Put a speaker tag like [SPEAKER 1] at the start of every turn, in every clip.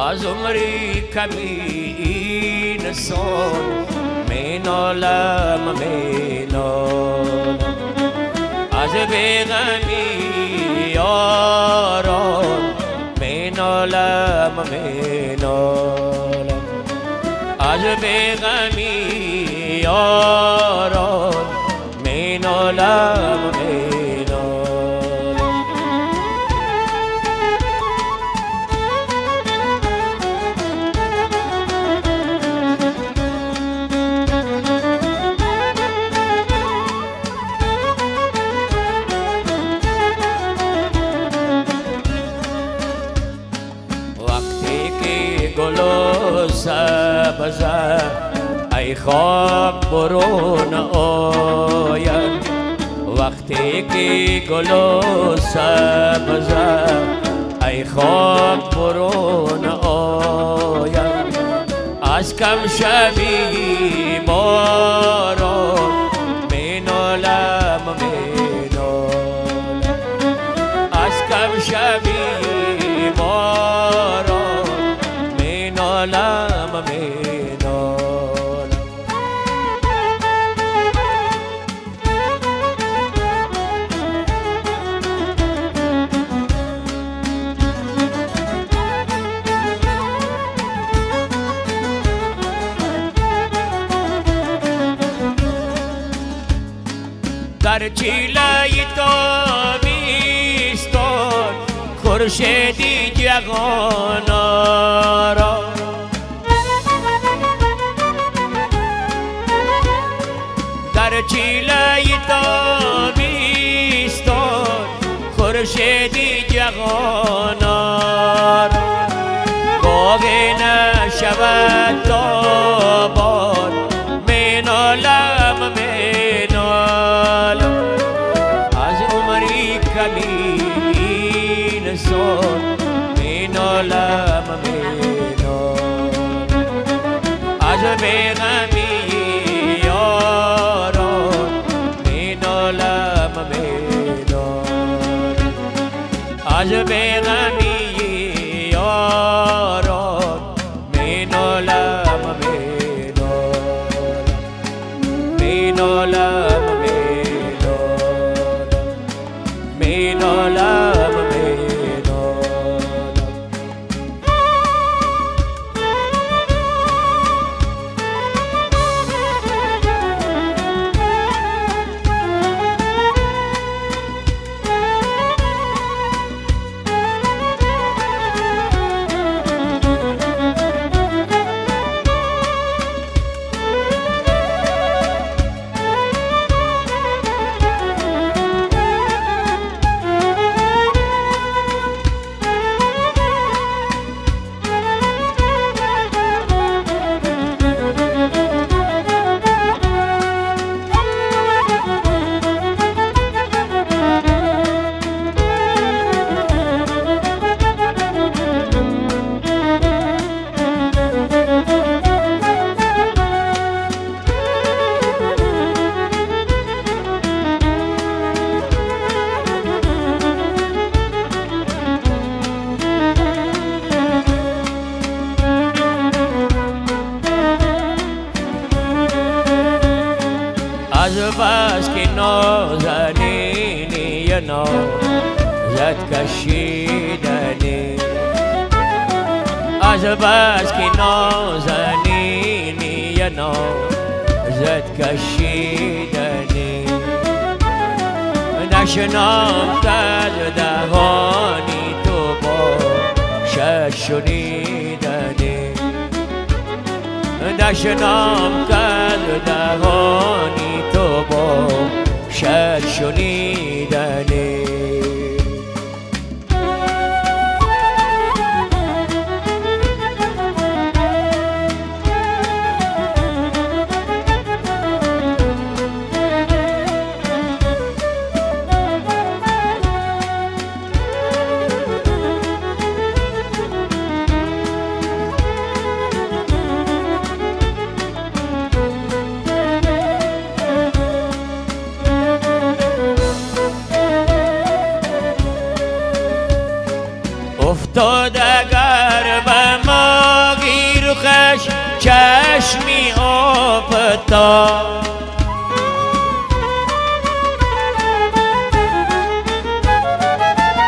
[SPEAKER 1] از عمری کمی نسان می نالم می نالم از بیغمی یاران می نالم می نالم از بیغمی یاران می نالم می گلو سبز ای خاک برون آید وقتی که گلو سبز ای خاک برون آید از کم شبی باران می نالم می نالم از کم شبی باران نالم می نالم در چیلای تابستان خورشیدی جهان را در چیلای تابستان خورشیدی جهان را گاهی نشود تابان می نالم می نالم از عمری کمی نسان می نالم می نالم از بیغمی یاران می نالم می نالم از بیغمی یاران می نالم می نالم می نالم می نالم از بس که نازنینی نازت کشیدنی از بس که نازنینی نازت کشیدنی نشناخت از دهانی تو با شنیدنی نشناخت از دهانی تو با شنیدنی افتاد اگر به من روخش چشمی افتاد.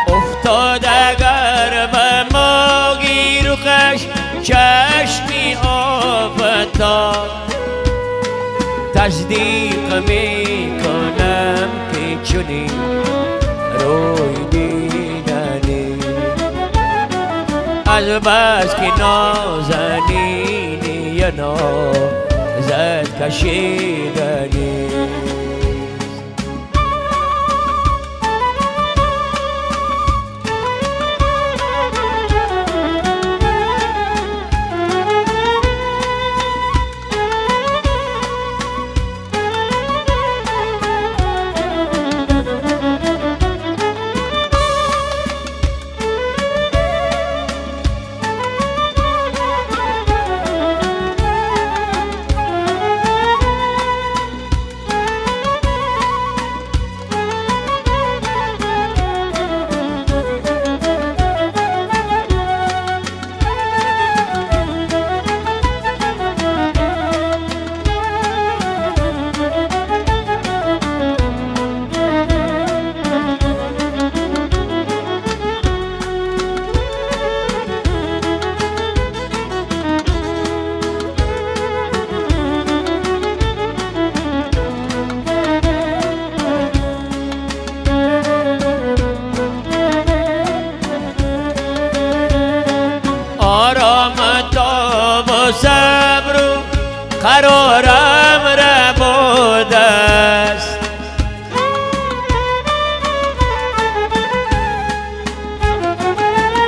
[SPEAKER 1] افتاد اگر به ماگی روخش چشمی افتاد. تصدیق میکنم که چنین روی دیدنی از بس که نازنینی یا نازد کشیدنی. صبر و قرارم را بود است.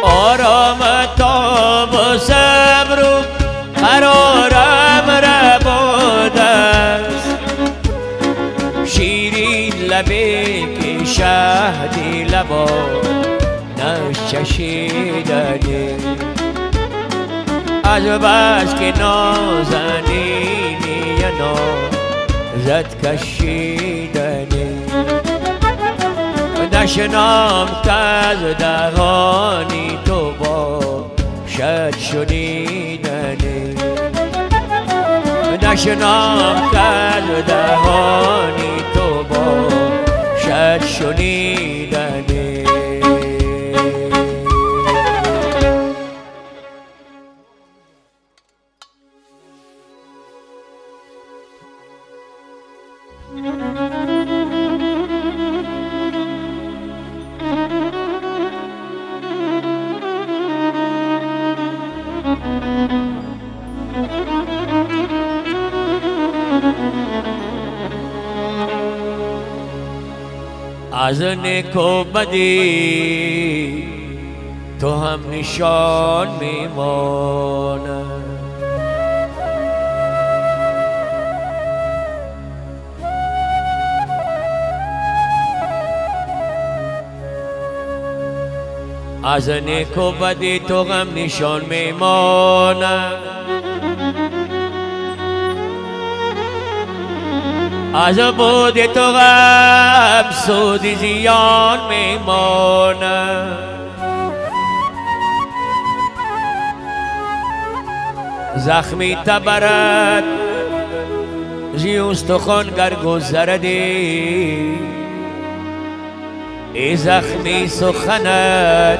[SPEAKER 1] آرام تاب و صبر و قرارم را بود است. شیرین لبی که شهدی لبا نشچشیدنی از بس که نازنینی یا نازد کشیدنی. نشنام که از دهانی تو باشد شنیدنی. نشنام که از دهانی تو باشد شنیدنی. از نیک و بدی تو هم نشان میماند. از نیک و بدی تو هم نشان میماند. از بود تو غم سود زیان میماند. زخمی تبرد زی استخوان گر گذردی. ای زخمی سخنت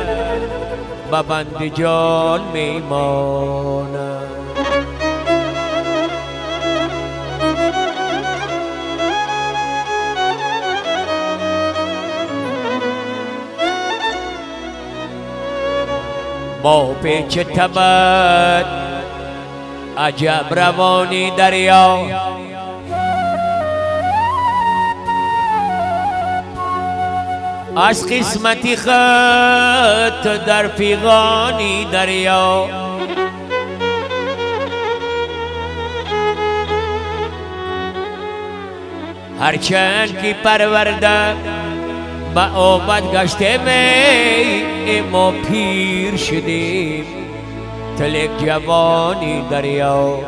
[SPEAKER 1] به بند جان میماند. با پیچ تبد عجب روانی دریا. از قسمتی خط در پیغانی دریا. هرچند که پرورده با آبد گشته می ما پیر شدیم تلک جوانی دریا.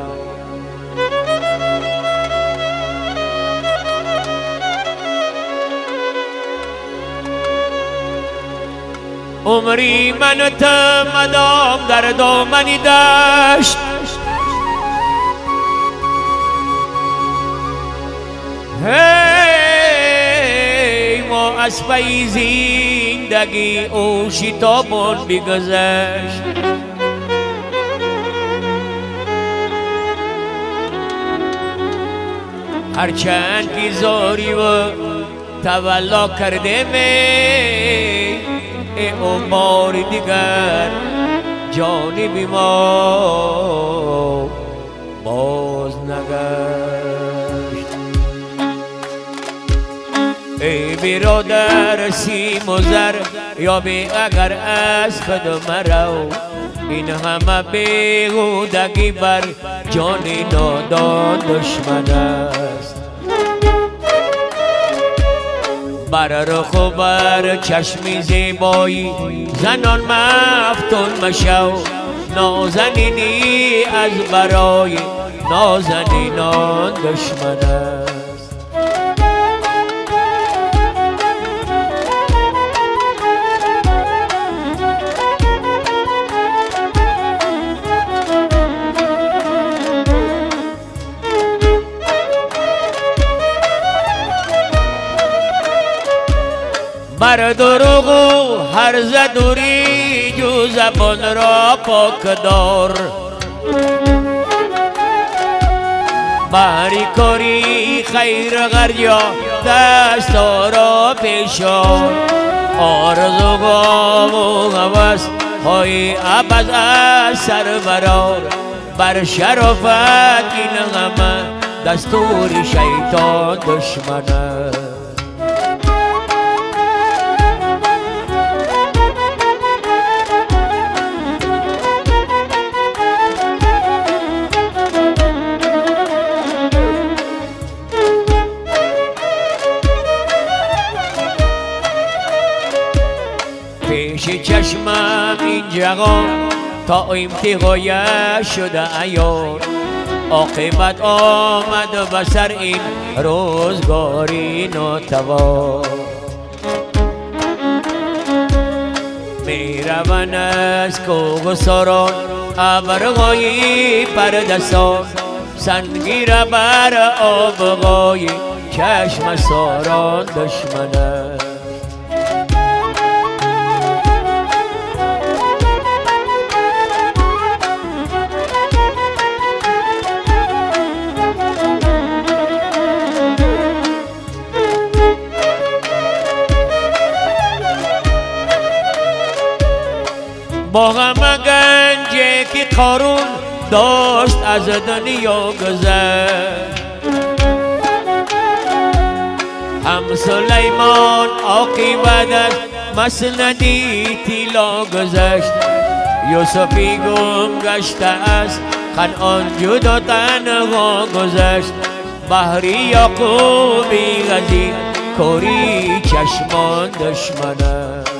[SPEAKER 1] عمری من و تو مدام در دامنی دشت. هی ما از پی زندگی او شتابان بگذشت. هرچند که زاری و تولا کرده می او بار دیگر جانب ما باز نگشت. ای برادر سیم و زر یا بی اگر از خود مرو، این همه بیهودگی بر جان نادان دشمن است. بر رخ و بر چشم زیبایی زنان مفتون مشو، نازنینی از برای نازنینان دشمن است. بر دروغ و هر زدوری جو زبان را پاک دار، بری کاری خیر غریا دستا را پیشان، آرزوها و هوس های عبد از سر برار، بر شرافت این همه دستور شیطان دشمن است. پیش چشمم این جهان تا امتحایش شده عیان، عاقبت آمد به سر این روزگاری ناتوان. می روند از کوه و ساران ابرهای پردسان، سنگیر بر آبهای چشم ساران دشمن است. با غم گنجی که قارون داشت از دنیا گذشت، هم سلیمان عاقبتش مسندی طلا گذشت. یوسفی گم گشته است کنعان جدا تنها گذشت، بحری یعقوبی غزیر کوری چشمان دشمن است.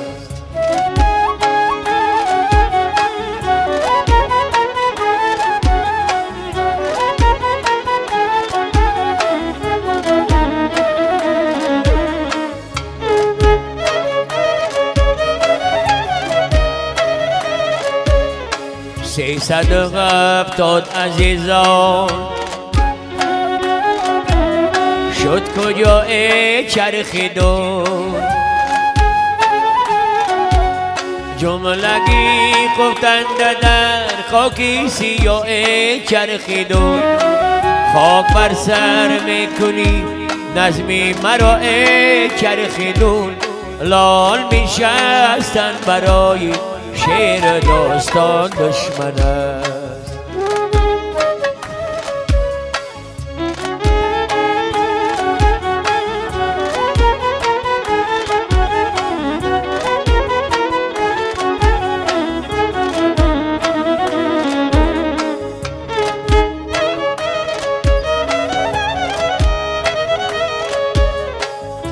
[SPEAKER 1] سیصد و هفتاد عزیزان شد کجای چرخیدون، جملگی گفتند در خاکی سیاه چرخیدون. خاک بر سر میکنی نظمی مرا چرخیدون، لال میشستن برای شعر داستان دشمن است.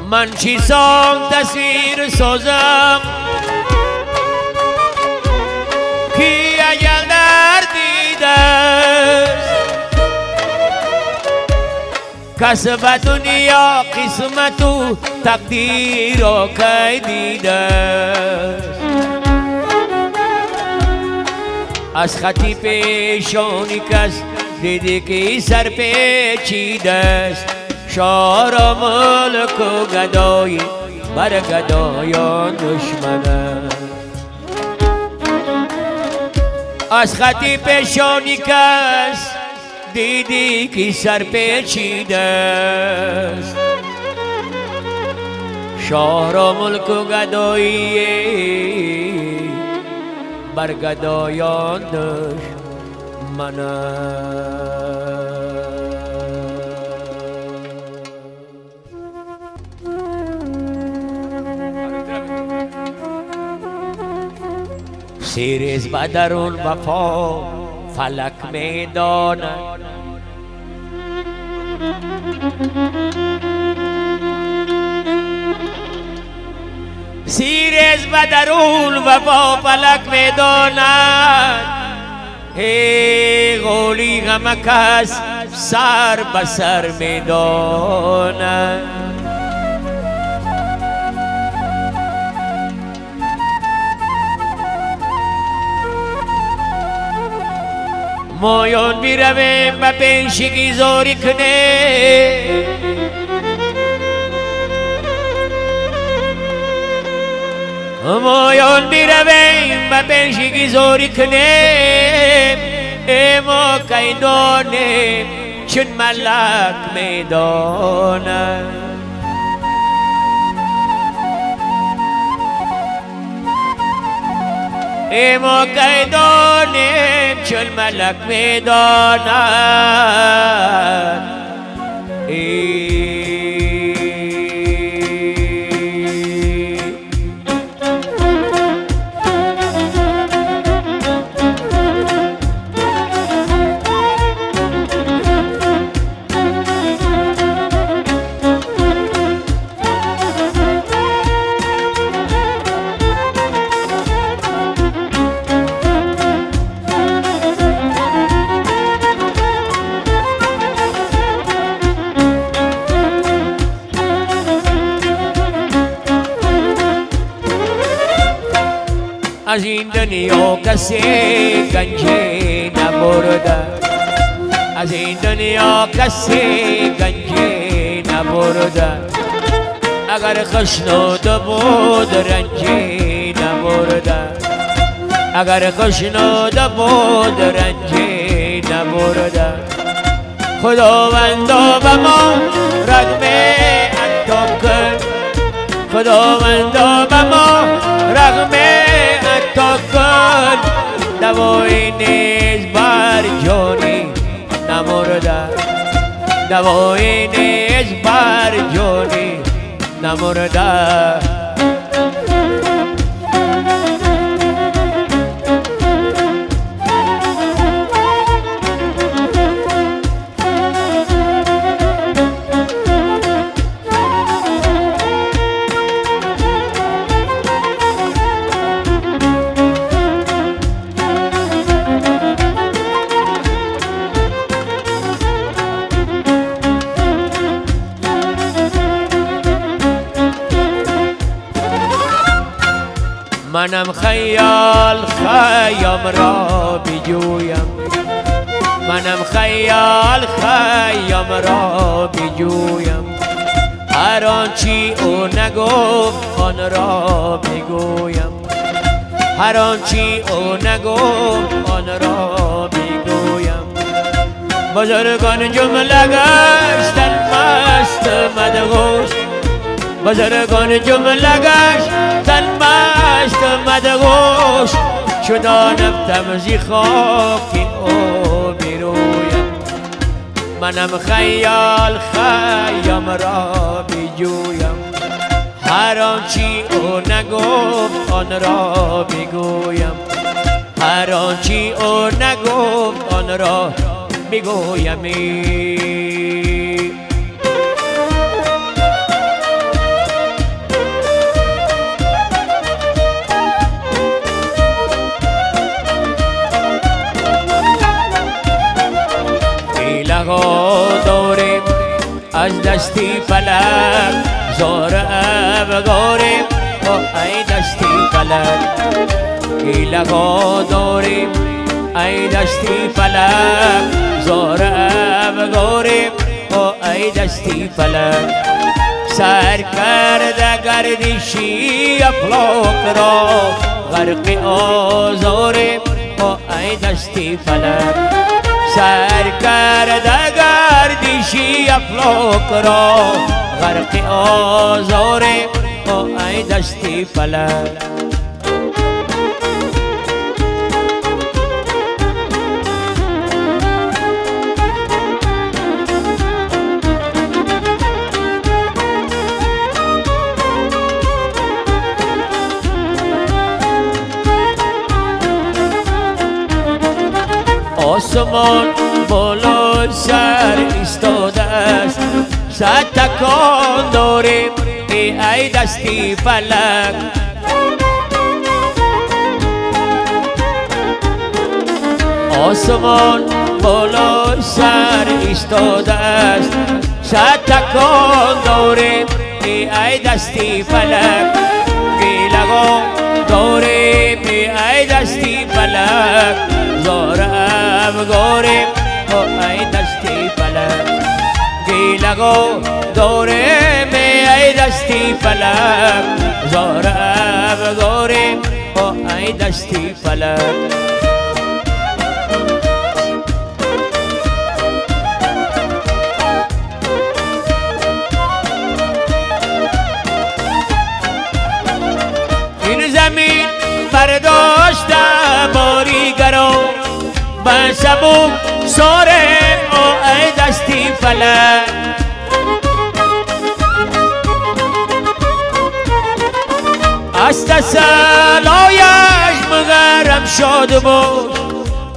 [SPEAKER 1] من چیزان تصویر سازم کی اجل در دیده، کسب دنیا قسمت و تقدیر را کی دیده. از خطی پیشانی کس دیده که سر پیچیده است، شاه را ملک و گدایی بر گدایان دشمنه. از خطی پیشانی کس دیدی که سر پیچیده است. شاه را ملک و گدایی بر گدایان دشمنه. سیریز بدرون وفا فلک میداند. سیریز بدرون وفا فلک میداند. ای غولی غم کس سر بسر میداند. مایان بیرویم و پیشگی زاری کنه. مایان بیرویم و پیشگی زاری کنه. اما کیدانه چون ملک میدانه. اما کیدانیم چون ملک میداند. از این دنیا کسی گنجی نبرده. از این دنیا کسی گنجی نبرده. اگر خشنوده بود رنجی نبرده. اگر خشنوده بود رنجی نبرده. خداوندا به ما رغم عطا کن. خداوندا به ما رغم عطا کن. دوایی نیز بر جانی نمرده. دوایی نیز بر جانی نمرده. منم خیال خیام را بجویم. منم خیال خیام را بجویم. هر آنچی او نگفت آن را بگویم. هر آنچی او نگفت آن را بگویم. بزرگان جمله گشتن مست مدهوش. بزرگان جمله گشتن مست مدهوش. شدانم تمزی خاکی او بیرویم. منم خیال خیام را بجویم. هر آنچی او نگفت آن را بگویم. هر آنچی او نگفت آن را بگویم. داریم از دستی فلک زار افغاریم. ای دستی فلک گیلگا داریم. ای دستی فلک زار افغاریم. ای دستی فلک سر کرده گردشی افلاک را غرق آزاره ای دستی فلک سر کرده گردشی افلاک را غرق آزاره ای دستی فلک آسمان بالا سر ایستاده است صد تکان داریم ای دستی فلک آسمان بالا سر ایستاده است صد تکان داریم ای دستی فلک گیلگاه داریم ای دستی فلک زار افگاریم ای دستی فلک گیلگاه داریم ای دستی فلک زار افگاریم ای دستی فلک این زمین برداشته باریگرا به سبوک سارم ای دستی فلک از تسلایش مغرم شد بود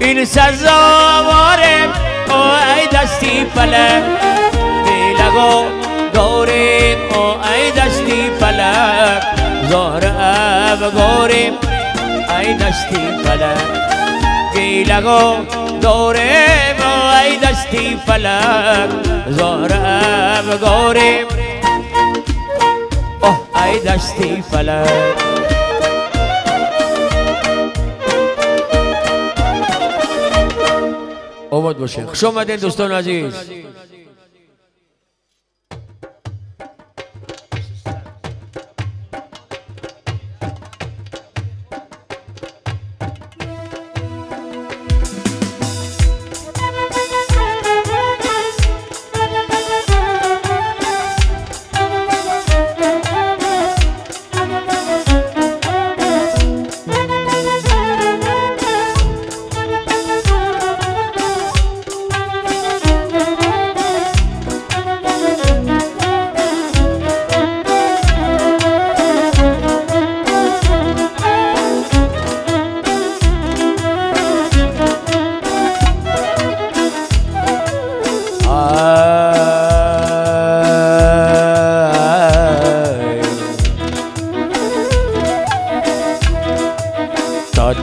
[SPEAKER 1] این سزاوارم ای دستی فلک بیلگاه داریم ای دستی فلک زار افگاریم ای دستی فلک گیلگاه داریم ای دستی فلک زار افگاریم ای دستی فلک آباد باشه. خوش آمدین دوستان عزیز.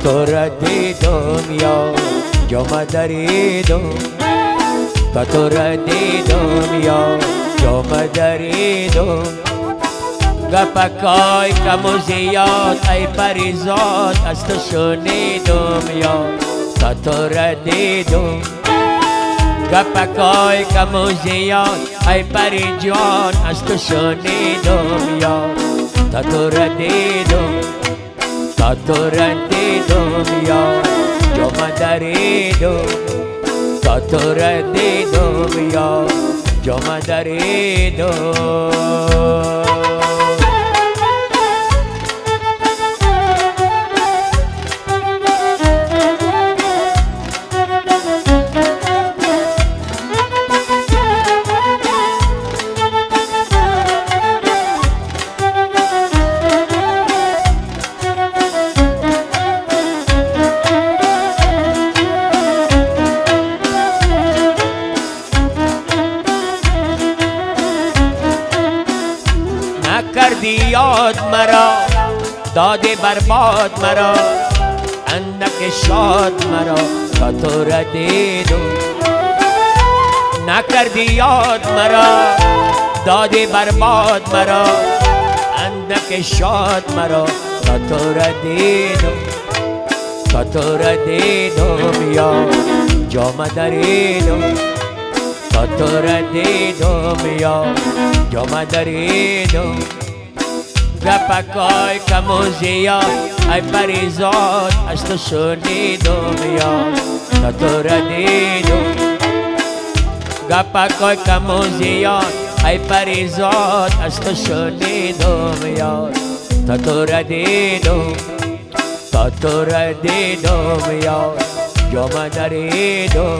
[SPEAKER 2] تو را دیدم یا جام دریدم تو را دیدم یا جام دریدم گپکای کم و زیاد ای پریزاد از تو شنیدم یا تو را دیدم گپکای کم و زیاد ای پری جان از تو شنیدم یا تو را دیدم تو را دیدم یا جام دریدم تو را دیدم یا جام دریدم کردی یاد مرا دادی برباد مرا اندک شاد مرا تو را دیدم نکردی یاد مرا دادی برباد مرا اندک شاد مرا تو را دیدم تو را دیدم یا جام دریدم تا تو را دیدم یار جام دریدم گپکای کم و زیاد ای پریزاد از تو شنیدم یار تا تو را دیدم گپکای کم و زیاد ای پریزاد از تو شنیدم یار تا تو را دیدم تا تو را دیدم یار جام دریدم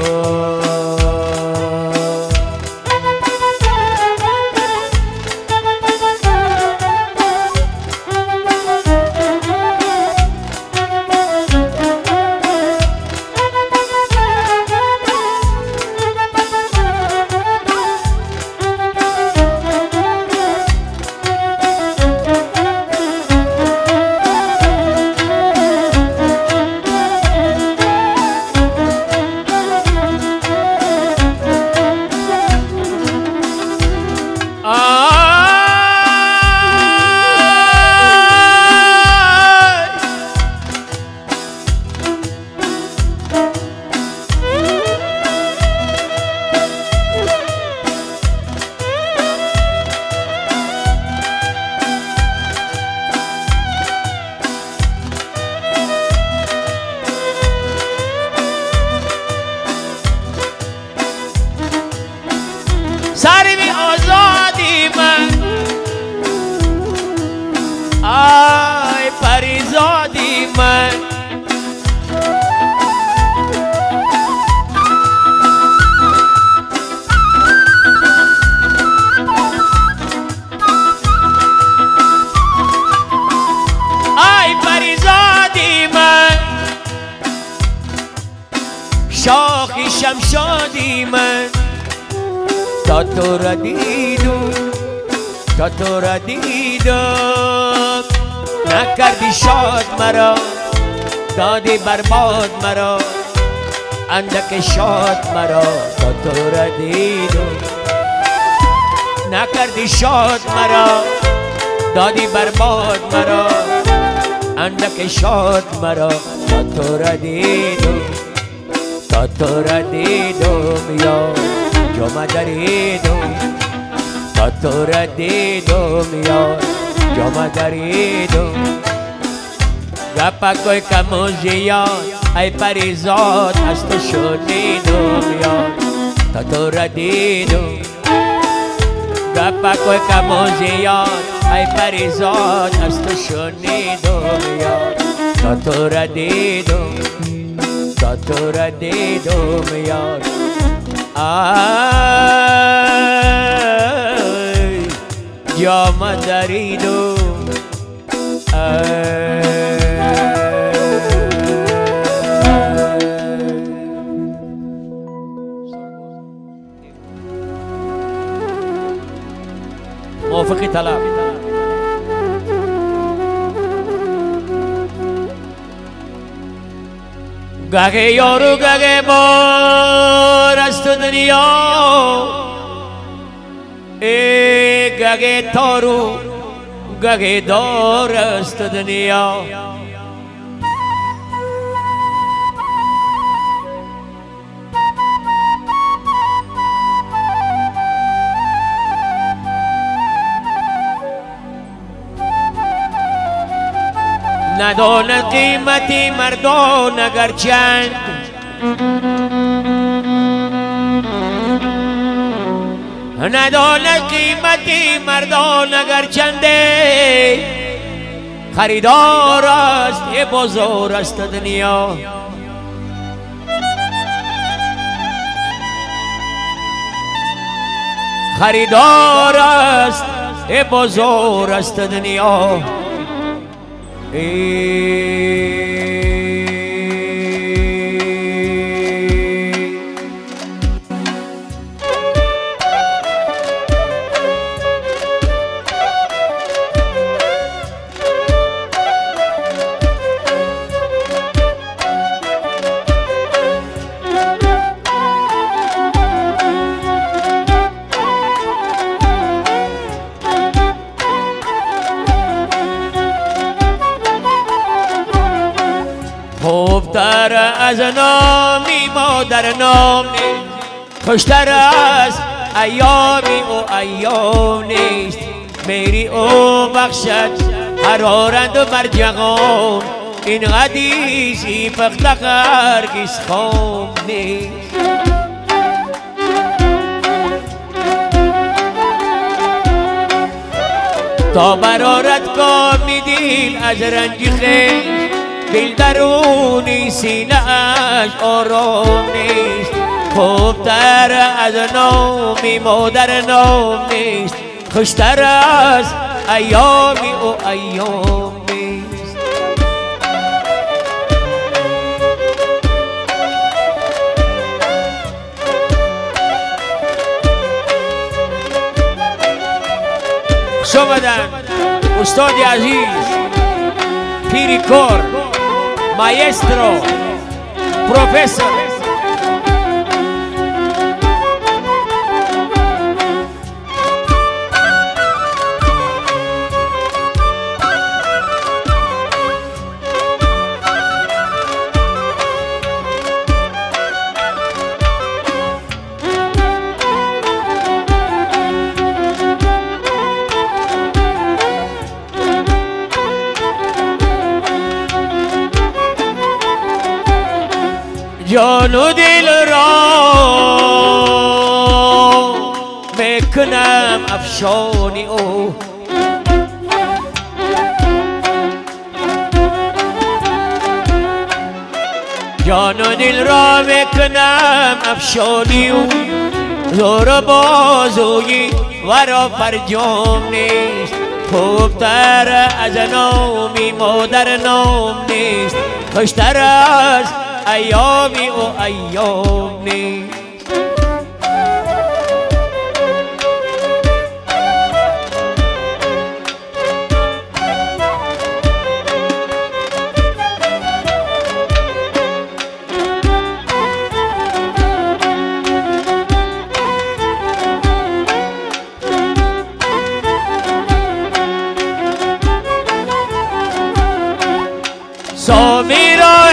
[SPEAKER 2] سرمی آزادی من آی پریزادی من آی پریزادی من شاخی شمشادی من تا تو را دیدم تا تو را دیدم نکردی شاد مرا دادی برباد مرا اندک شاد مرا تا تو را دیدم نکردی شاد مرا دادی برباد مرا اندک شاد مرا تا تو را دیدم تا تو را دیدم یار جام دریدم تا تو را دیدم یار جام دریدم گپکای کم و زیاد ای پریزاد از تو شنیدم یار تا تو را دیدم گپکای کم و زیاد ای پریزاد از تو شنیدم یار تا تو را دیدم تا تو را دیدم یار آی جام دریدم موافقی طلب گه یارو گه بار است دنیا ای گه تارو گه دار است دنیا نداند قیمتی مردان اگر چند نداند قیمتی مردان اگر چنده خریدار است یه بازار است دنیا خریدار است یه بازار است دنیا خوبتر از نامی مادر نام نیست خوشتر از ایامی و ایام نیست میری او بخشد حرارند و مرجغان این حدیثی پختق هرگز خام نیست تا برارت کامی دل از رنج خویش دل درونی سینه اش آرام نیست خوبتر از نامی مادر نام نیست خوشتر از ایامی و ایام نیست شمدن استاد عزیز پیری کور مایسترو پروفسور جان و دل را میکنم افشانی او جان و دل را میکنم افشانی او زور بازوی ورا فرجام نیست خوبتر از نامی مادر نام نیست خوشتر از ایامی و ایام نیست سامیرا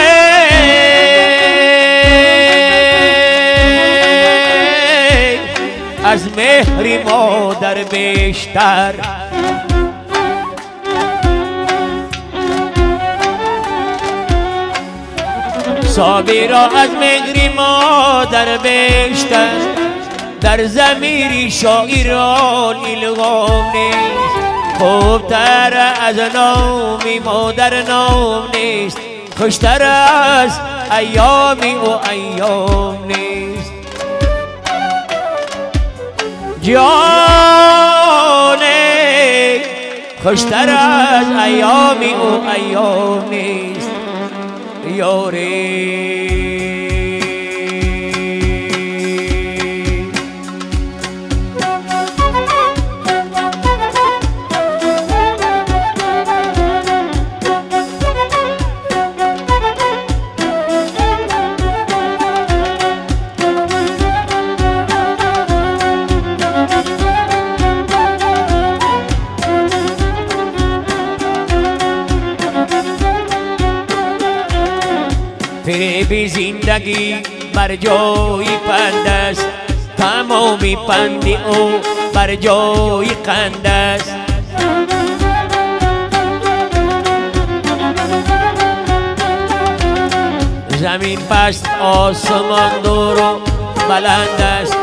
[SPEAKER 2] از مهری مادر بیشتر صابرا از مهری مادر بیشتر در ضمیری شاعران الهام نیست خوبتر از نامی مادر نام نیست خوشتر از ایامی و ایام نیست جانه خوشتر از ایامی و ایام نیست یاری فریب زندگی بر جای پند است تمامی پندی او بر جای قند است زمین پست آسمان دور و بلند است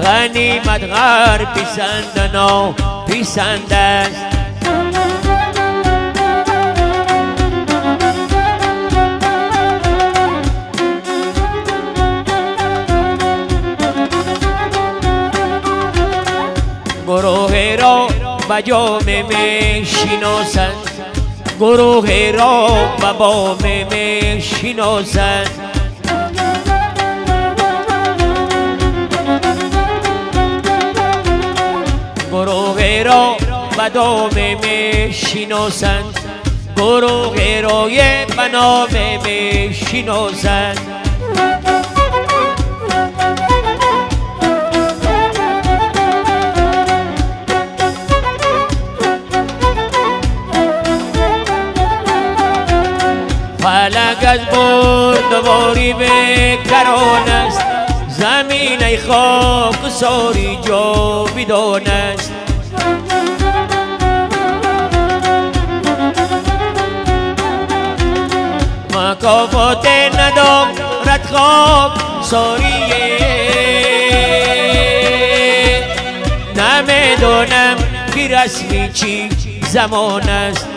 [SPEAKER 2] غنیمت غر پسند نو پسند است گروه را به جامه می شناسند گروه را به بام می شناسند گروه را به دام می شناسند گروه را به نام می شناسند فلک از بردباری به کران است زمین ای خاک ساری جاویدان است مکافات ندارد خاک ساریه نمیدانم که رسمی چی زمان است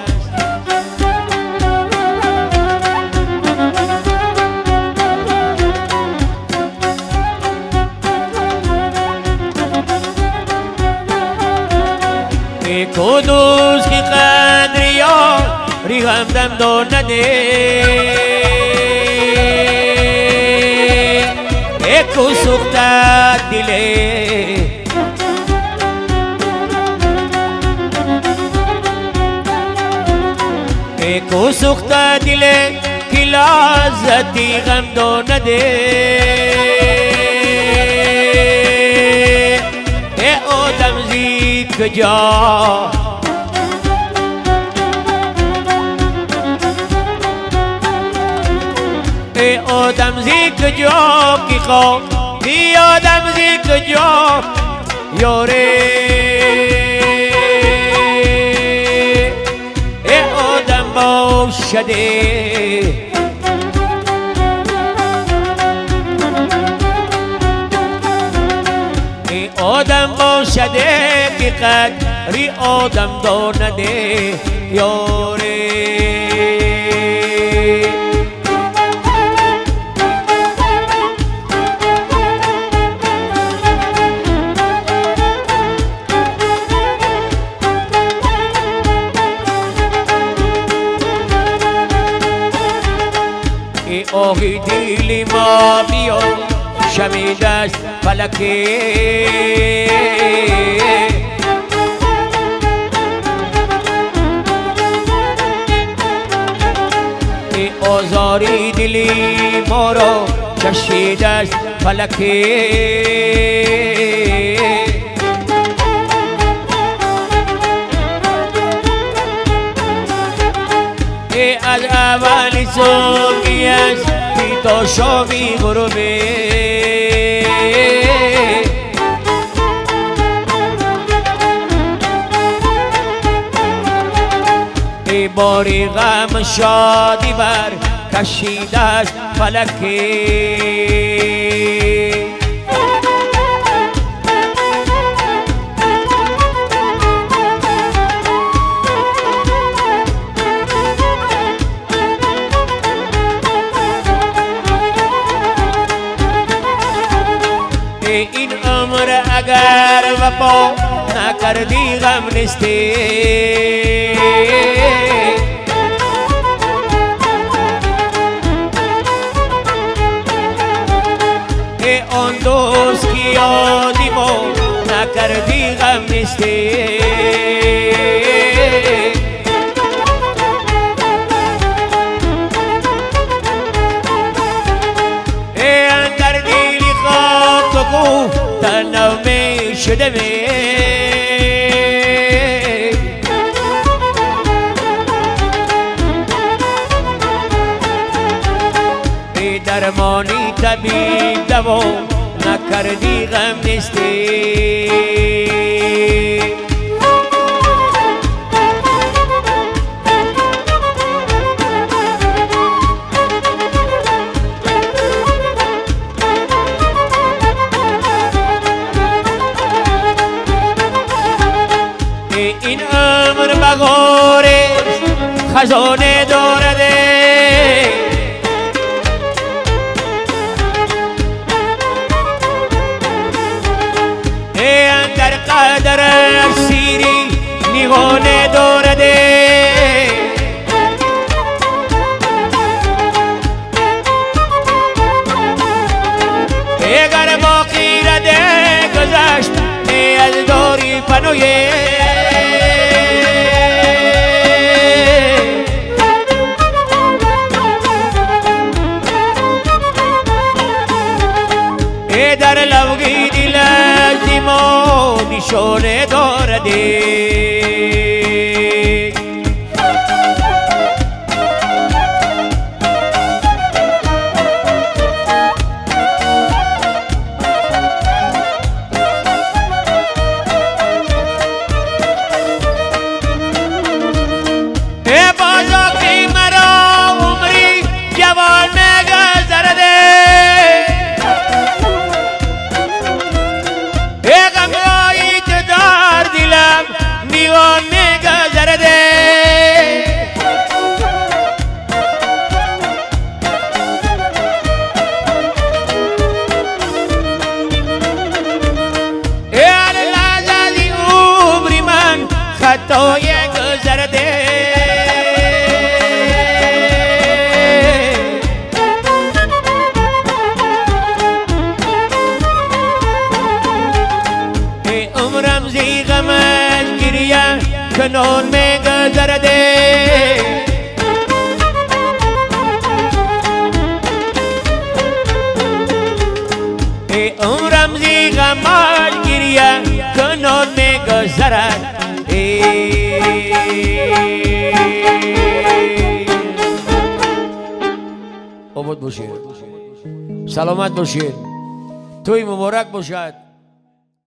[SPEAKER 2] کدوز کی قدری ها ری همدم دانده اکو سخته دله اکو سخته دله کی لازتی غم دانده آدم زی کجا ای آدم زی کجا کی خواه ای آدم زی کجا یاره ای آدم باشده آدم باشده که قدری آدم دانده یاره ای آهی دیلی ما بیا شمید است فلکه ای آزاری دلی ما را کشید است فلکه ای از اولی صبحی است بی تا شامی غروبه ای باری غم شادی بر کشیده است فلکه این عمر اگر وفا نکردی غم نیستی ای آن دوست کی یادی ما نکردی غم نیستی تنو می شده می ای درمانی طبیب دوا نکردی غم نیستی این عمر بغاره خزانه دارده ای اندر قدر سیری نیغانه دارده اگر باقی رده گذشت ای از داری پنویه در لوگی دل ما نشانه دارده کنون میگذرده ای اون رمزی غمال گریه کنون میگذرد عبود باشید سلامت باشید توی مبارک باشد